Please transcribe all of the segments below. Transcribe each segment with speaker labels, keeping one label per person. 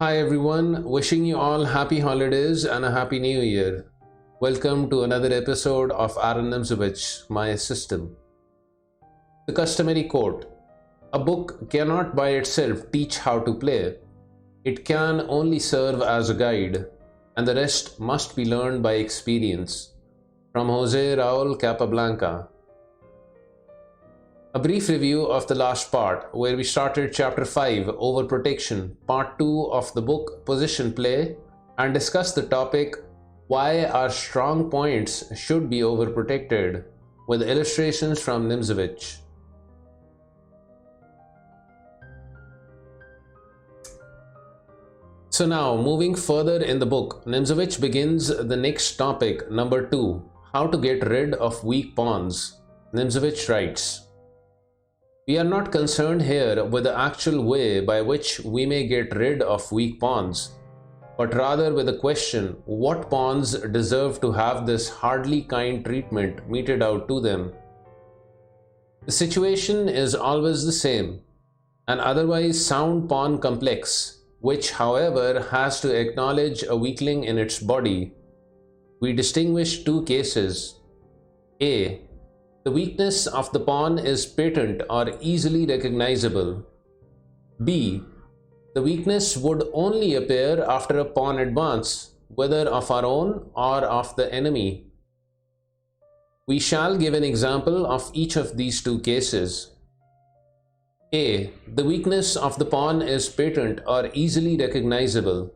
Speaker 1: Hi everyone, wishing you all happy holidays and a happy new year. Welcome to another episode of Aron Nimzowitsch, my system. The customary quote: a book cannot by itself teach how to play. It can only serve as a guide, and the rest must be learned by experience. From Jose Raul Capablanca. A brief review of the last part, where we started Chapter 5, Overprotection, Part 2 of the book Position Play, and discussed the topic, Why Our Strong Points Should Be Overprotected, with illustrations from Nimzowitsch. So now, moving further in the book, Nimzowitsch begins the next topic, number 2, How to Get Rid of Weak Pawns. Nimzowitsch writes, we are not concerned here with the actual way by which we may get rid of weak pawns, but rather with the question, what pawns deserve to have this hardly kind treatment meted out to them? The situation is always the same, an otherwise sound pawn complex, which however has to acknowledge a weakling in its body. We distinguish two cases. A. The weakness of the pawn is patent or easily recognizable. B. The weakness would only appear after a pawn advance, whether of our own or of the enemy. We shall give an example of each of these two cases. A. The weakness of the pawn is patent or easily recognizable.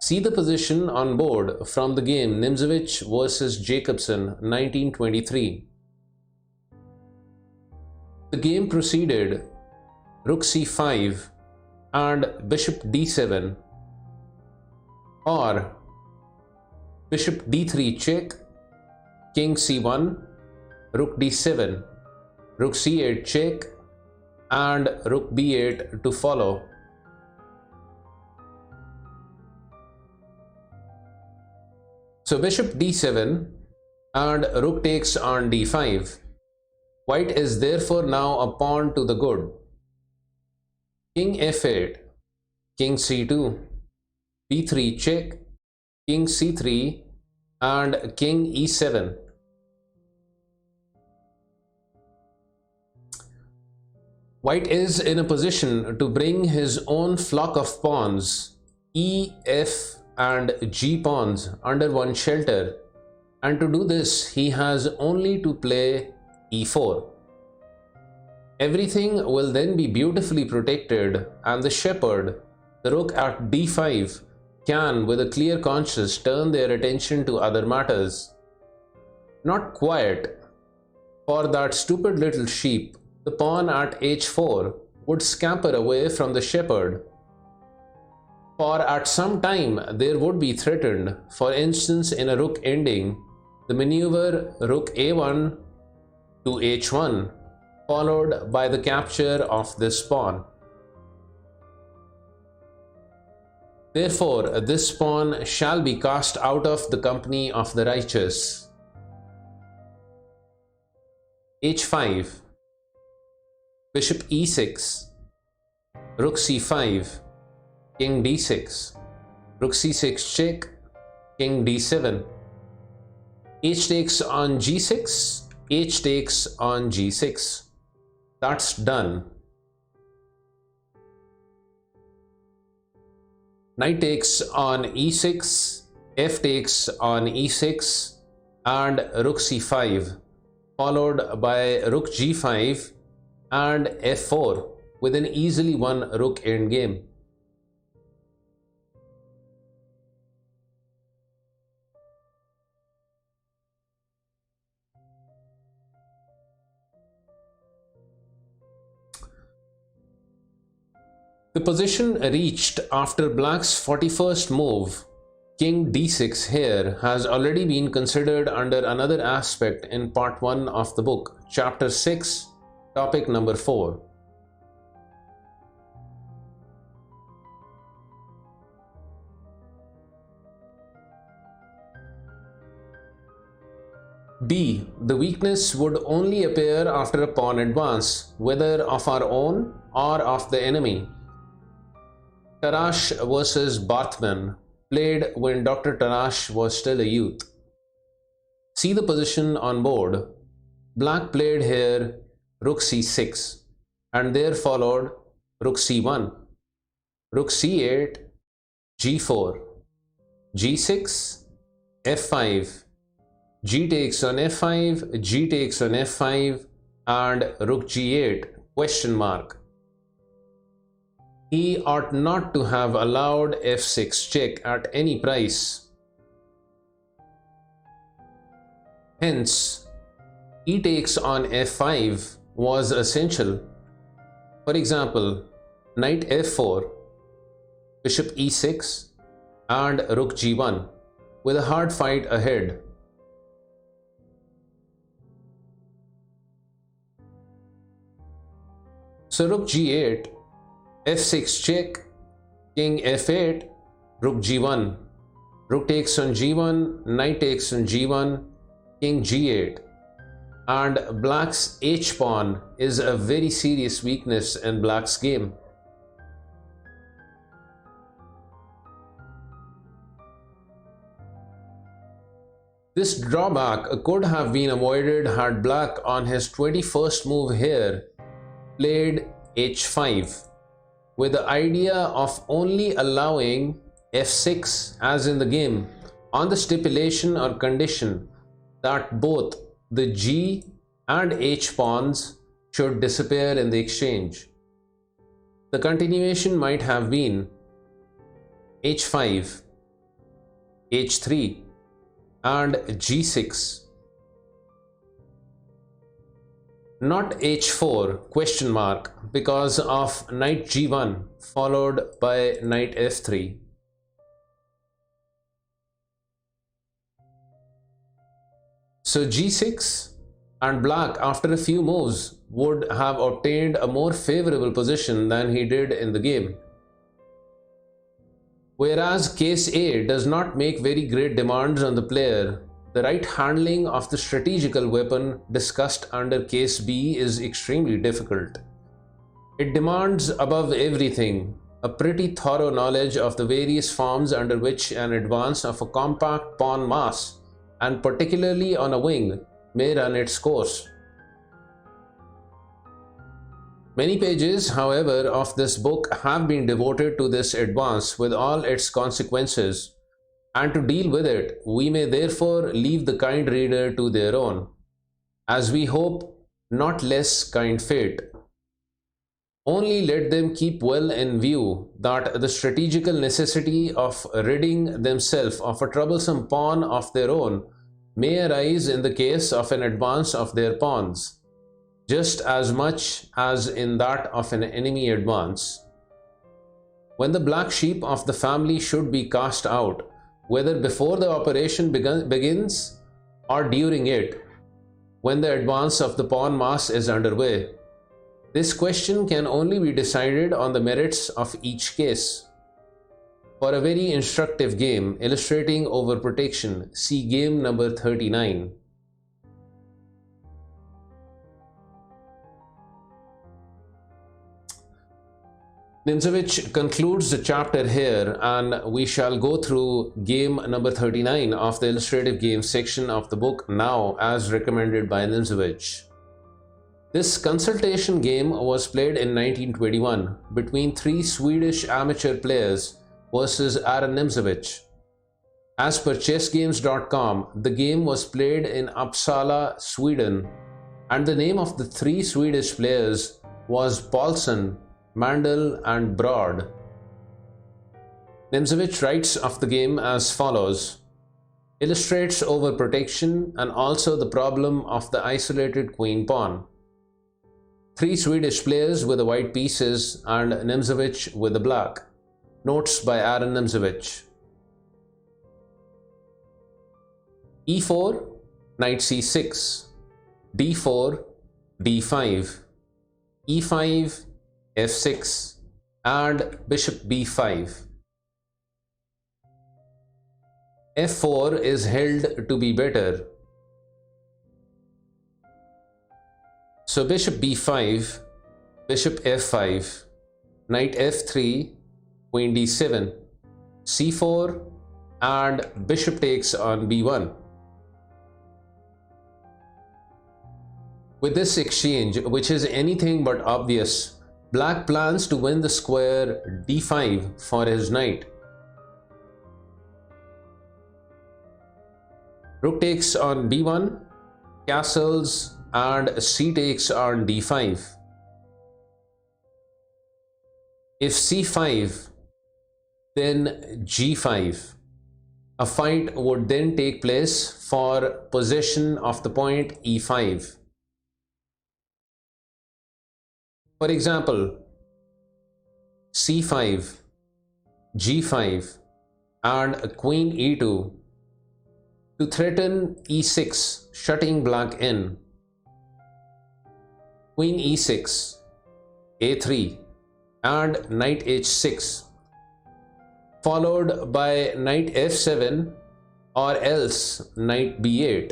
Speaker 1: See the position on board from the game Nimzowitsch vs. Jacobson, 1923. The game proceeded Rook c5 and Bishop d7, or Bishop d3 check, King c1, Rook d7, Rook c8 check, and Rook b8 to follow. So Bishop d7 and Rook takes on d5. White is therefore now a pawn to the good. King f8, King c2, b3 check, King c3, and King e7. White is in a position to bring his own flock of pawns, e, f, and g pawns under one shelter, and to do this he has only to play e4. Everything will then be beautifully protected, and the shepherd, the rook at d5, can with a clear conscience turn their attention to other matters. Not quite. For that stupid little sheep, the pawn at h4 would scamper away from the shepherd. For at some time there would be threatened, for instance in a rook ending, the maneuver rook a1 to h1, followed by the capture of this pawn. Therefore, this pawn shall be cast out of the company of the righteous. h5, Bishop e6, Rook c5, King d6, Rook c6 check, King d7, h takes on g6, h takes on g6. That's done. Knight takes on e6, f takes on e6, and rook c5, followed by rook g5 and f4 with an easily won rook endgame. The position reached after Black's 41st move, King d6 here, has already been considered under another aspect in part 1 of the book, chapter 6, topic number 4. B. The weakness would only appear after a pawn advance, whether of our own or of the enemy. Tarrasch versus Barthman, played when Dr. Tarrasch was still a youth. See the position on board. Black played here rook c6, and there followed rook c1, rook c8, g4, g6, f5, g takes on f5, g takes on f5, and rook g8, question mark. He ought not to have allowed f6 check at any price. Hence, e takes on f5 was essential. For example, knight f4, bishop e6, and rook g1, with a hard fight ahead. So rook g8, f6 check, king f8, rook g1, rook takes on g1, knight takes on g1, king g8, and black's h-pawn is a very serious weakness in black's game. This drawback could have been avoided had black on his 21st move here played h5, with the idea of only allowing f6 as in the game on the stipulation or condition that both the g and h pawns should disappear in the exchange. The continuation might have been h5, h3, and g6. Not h4 question mark because of knight g1 followed by knight f3. So g6, and black after a few moves would have obtained a more favorable position than he did in the game. Whereas case A does not make very great demands on the player, the right handling of the strategical weapon discussed under case B is extremely difficult. It demands above everything a pretty thorough knowledge of the various forms under which an advance of a compact pawn mass, and particularly on a wing, may run its course. Many pages, however, of this book have been devoted to this advance with all its consequences, and to deal with it, we may therefore leave the kind reader to their own, as we hope not less kind fate. Only let them keep well in view that the strategical necessity of ridding themselves of a troublesome pawn of their own may arise in the case of an advance of their pawns, just as much as in that of an enemy advance. When the black sheep of the family should be cast out, whether before the operation begins or during it, when the advance of the pawn mass is underway, this question can only be decided on the merits of each case. For a very instructive game illustrating overprotection, see game number 39. Nimzowitsch concludes the chapter here, and we shall go through game number 39 of the illustrative game section of the book now, as recommended by Nimzowitsch. This consultation game was played in 1921 between three Swedish amateur players versus Aron Nimzowitsch. As per chessgames.com, the game was played in Uppsala, Sweden, and the name of the three Swedish players was Paulsson, Mandel, and Broad. Nimzowitsch writes of the game as follows: illustrates overprotection and also the problem of the isolated queen pawn. Three Swedish players with the white pieces and Nimzowitsch with the black. Notes by Aron Nimzowitsch. e4, knight c6, d4, d5, e5, f6, and bishop b5. f4 is held to be better. So bishop b5, bishop f5, knight f3, queen d7, c4, and bishop takes on b1. With this exchange, which is anything but obvious, black plans to win the square d5 for his knight. Rook takes on b1, castles, and c takes on d5. If c5, then g5. A fight would then take place for possession of the point e5. For example, c5, g5, and queen e2 to threaten e6, shutting black in. Queen e6, a3, and knight h6, followed by knight f7 or else knight b8.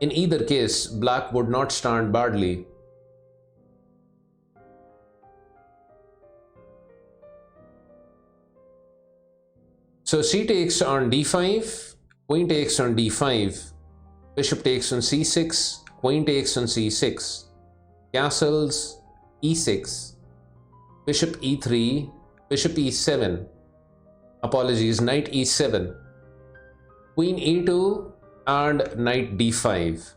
Speaker 1: In either case, black would not stand badly. So c takes on d5, queen takes on d5, bishop takes on c6, queen takes on c6, castles, e6, bishop e3, bishop e7, apologies, knight e7, queen e2, and knight d5.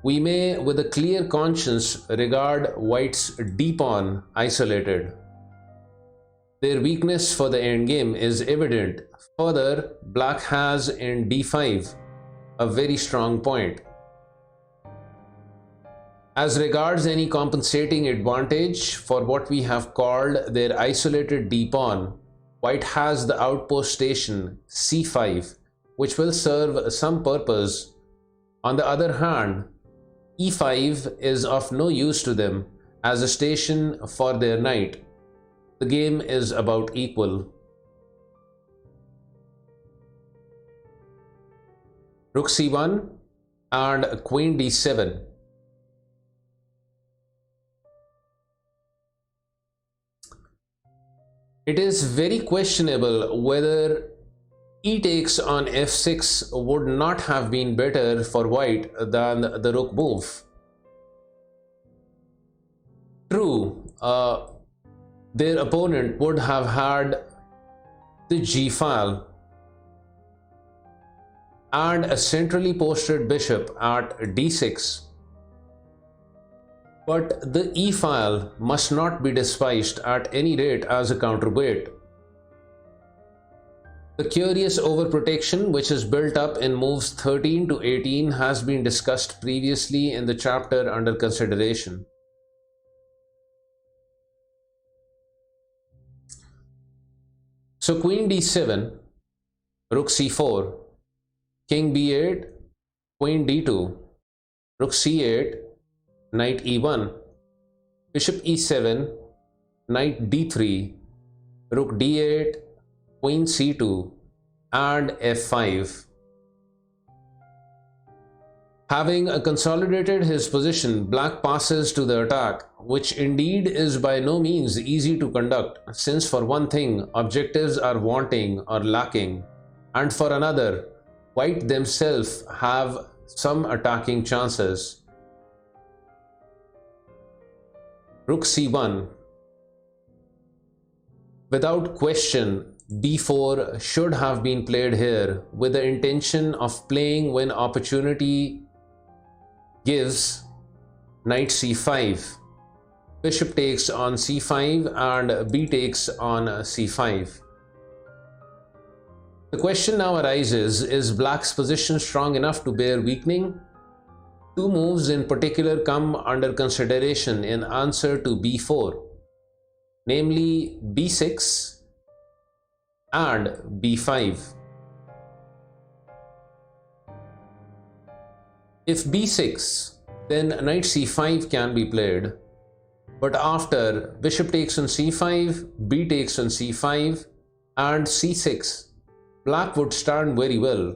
Speaker 1: We may with a clear conscience regard white's d-pawn isolated. Their weakness for the endgame is evident. Further, black has in d5 a very strong point. As regards any compensating advantage for what we have called their isolated d-pawn, white has the outpost station c5, which will serve some purpose. On the other hand, e5 is of no use to them as a station for their knight. The game is about equal. Rook c1 and queen d7. It is very questionable whether e takes on f6 would not have been better for white than the rook move. True, their opponent would have had the g file and a centrally posted bishop at d6. But the e file must not be despised at any rate as a counterweight. The curious overprotection which is built up in moves 13 to 18 has been discussed previously in the chapter under consideration. So queen d7, rook c4, king b8, queen d2, rook c8, knight e1, bishop e7, knight d3, rook d8, queen c2, and f5. Having consolidated his position, black passes to the attack, which indeed is by no means easy to conduct, since for one thing, objectives are wanting or lacking, and for another, white themselves have some attacking chances. Rook c1. Without question, b4 should have been played here with the intention of playing when opportunity gives. Knight c5, bishop takes on c5 and b takes on c5. The question now arises, is black's position strong enough to bear weakening? Two moves in particular come under consideration in answer to b4, namely b6 and b5. If b6, then knight c5 can be played, but after bishop takes on c5, b takes on c5 and c6, black would stand very well.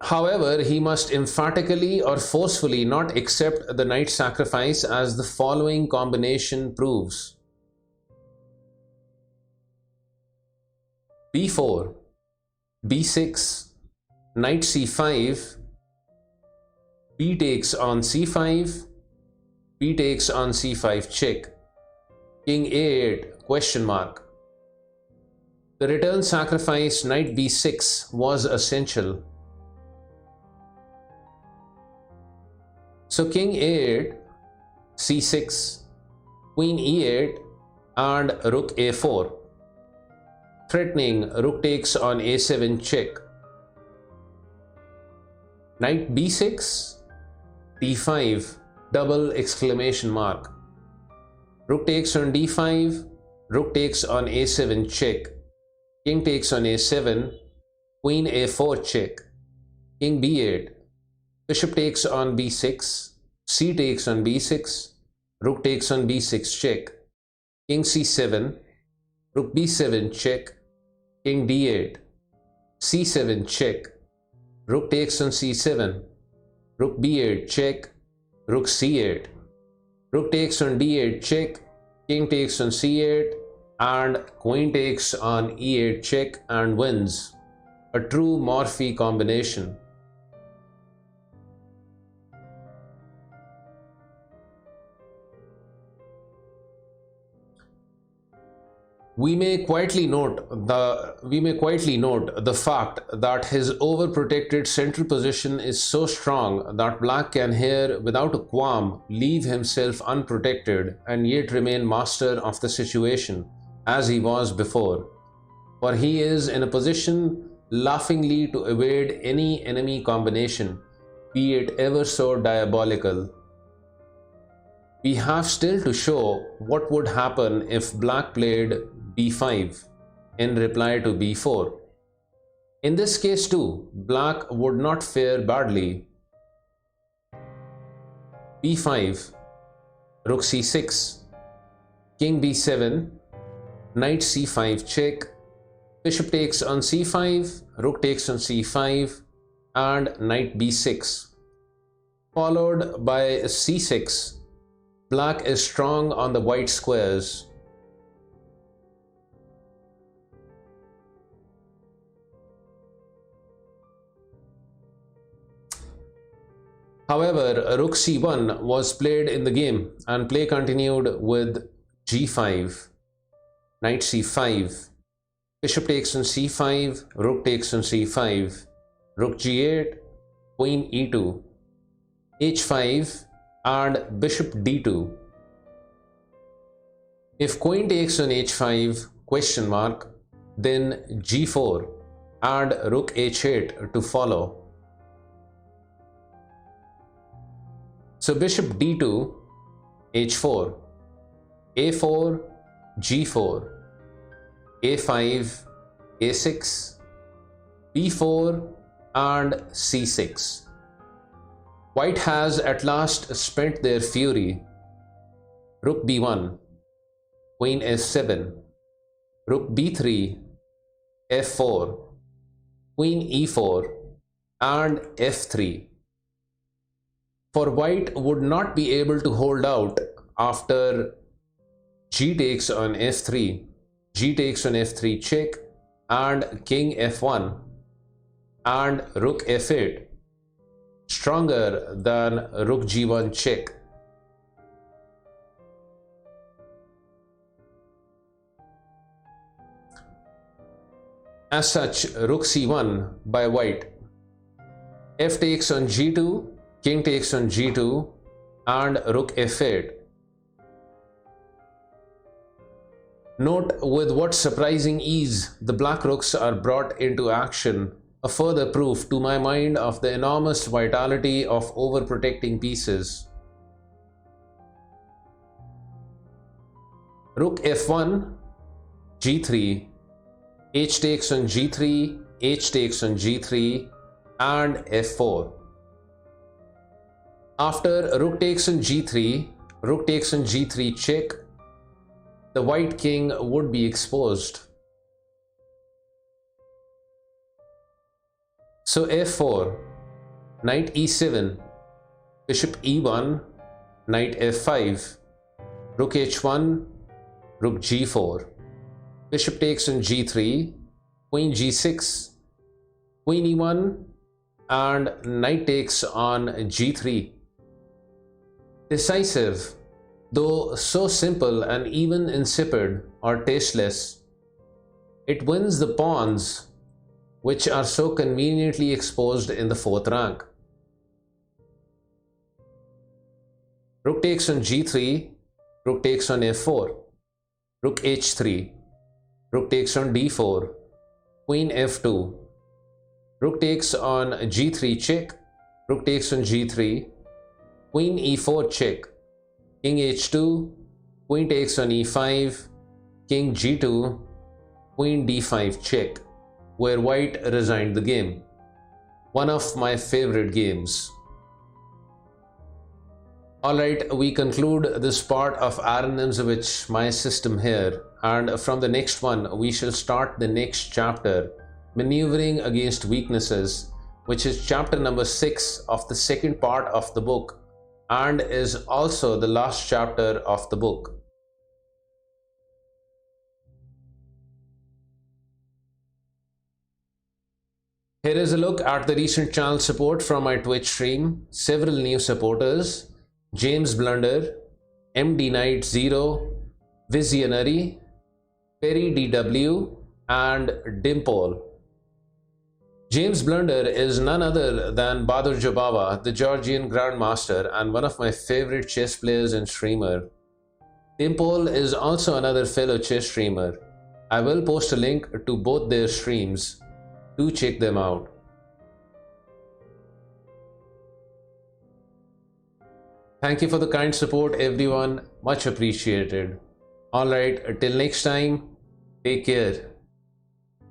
Speaker 1: However, he must emphatically or forcefully not accept the knight sacrifice, as the following combination proves. b4, b6, knight c5, b takes on c5, b takes on c5 check, king a8 question mark. The return sacrifice knight b6 was essential. So king a8, c6, queen e8 and rook a4, threatening rook takes on a7 check. Knight b6, d5, double exclamation mark. Rook takes on d5, rook takes on a7 check, king takes on a7, queen a4 check, king b8, bishop takes on b6, c takes on b6, rook takes on b6 check, king c7, rook b7 check, king d8, c7 check, rook takes on c7, rook b8 check, rook c8, rook takes on d8 check, king takes on c8, and queen takes on e8 check and wins. A true Morphy combination. We may quietly note the fact that his overprotected central position is so strong that black can here without a qualm leave himself unprotected and yet remain master of the situation as he was before, for he is in a position laughingly to evade any enemy combination, be it ever so diabolical. We have still to show what would happen if black played b5 in reply to b4. In this case too, black would not fare badly. b5, rook c6, king b7, knight c5 check, bishop takes on c5, rook takes on c5, and knight b6, followed by c6. Black is strong on the white squares. However, rook c1 was played in the game and play continued with g5, knight c5, bishop takes on c5, rook takes on c5, rook g8, queen e2, h5, and bishop d2. If queen takes on h5 question mark, then g4 and rook h8 to follow. So bishop d2, h4, a4, g4, a5, a6, b4 and c6. White has at last spent their fury. Rook b1, queen f7, rook b3, f4, queen e4 and f3. For white would not be able to hold out after g takes on f3, g takes on f3 check, and king f1 and rook f8, stronger than rook g1 check. As such, rook c1 by white, f takes on g2, king takes on g2, and rook f8. Note with what surprising ease the black rooks are brought into action, a further proof to my mind of the enormous vitality of overprotecting pieces. Rook f1, g3, h takes on g3, h takes on g3, and f4. After rook takes on g3, rook takes on g3 check, the white king would be exposed. So f4, knight e7, bishop e1, knight f5, rook h1, rook g4, bishop takes on g3, queen g6, queen e1, and knight takes on g3. Decisive, though so simple and even insipid or tasteless, it wins the pawns which are so conveniently exposed in the fourth rank. Rook takes on g3, rook takes on f4, rook h3, rook takes on d4, queen f2, rook takes on g3 check, rook takes on g3, queen e4 check, king h2, queen takes on e5, king g2, queen d5 check, where white resigned the game. One of my favorite games. Alright, we conclude this part of Aron Nimzowitsch, my system here, and from the next one we shall start the next chapter, Maneuvering Against Weaknesses, which is chapter number 6 of the second part of the book and is also the last chapter of the book. Here is a look at the recent channel support from my Twitch stream. Several new supporters: James Blunder, MD Knight 0, Visionary, perryDW, and Dimple. James Blunder is none other than Badur Jobawa, the Georgian Grandmaster and one of my favorite chess players and streamer. Dimple is also another fellow chess streamer. I will post a link to both their streams. Do check them out. Thank you for the kind support, everyone. Much appreciated. Alright, till next time, take care.